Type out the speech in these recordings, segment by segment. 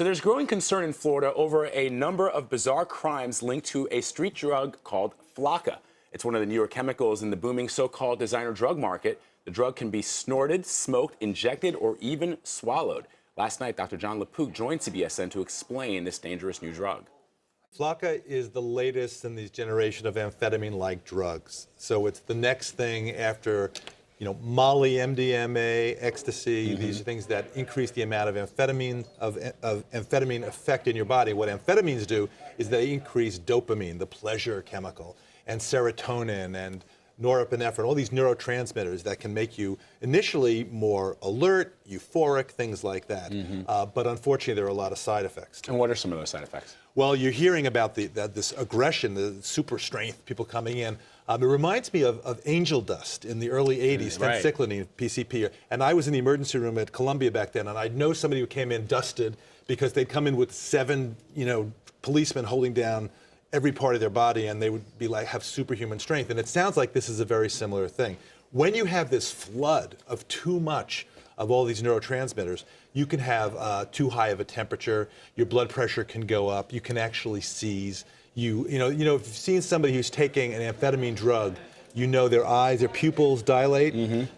So there's growing concern in Florida over a number of bizarre crimes linked to a street drug called Flakka. It's one of the newer chemicals in the booming so-called designer drug market. The drug can be snorted, smoked, injected, or even swallowed. Last night, Dr. Jon LaPook joined CBSN to explain this dangerous new drug. Flakka is the latest in these generation of amphetamine-like drugs. So it's the next thing after, Molly, MDMA, ecstasy. These are things that increase the amount of amphetamine effect in your body. What amphetamines do is they increase dopamine, the pleasure chemical, and serotonin and norepinephrine, all these neurotransmitters that can make you initially more alert, euphoric, things like that. But unfortunately, there are a lot of side effects. And what are some of those side effects? Well, you're hearing about this aggression, the super strength, people coming in. It reminds me of angel dust in the early 80s, phencyclidine, PCP. And I was in the emergency room at Columbia back then, and I know somebody who came in dusted because they'd come in with 7, policemen holding down every part of their body, and they would be have superhuman strength. And it sounds like this is a very similar thing. When you have this flood of too much of all these neurotransmitters, you can have too high of a temperature, your blood pressure can go up, you can actually seize. If you've seen somebody who's taking an amphetamine drug, their eyes, their pupils dilate,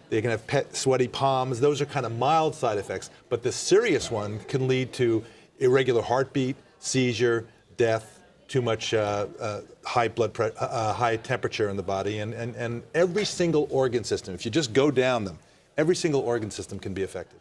they can have sweaty palms. Those are kind of mild side effects, but the serious one can lead to irregular heartbeat, seizure, death, too much high temperature in the body, and every single organ system, if you just go down them, every single organ system can be affected.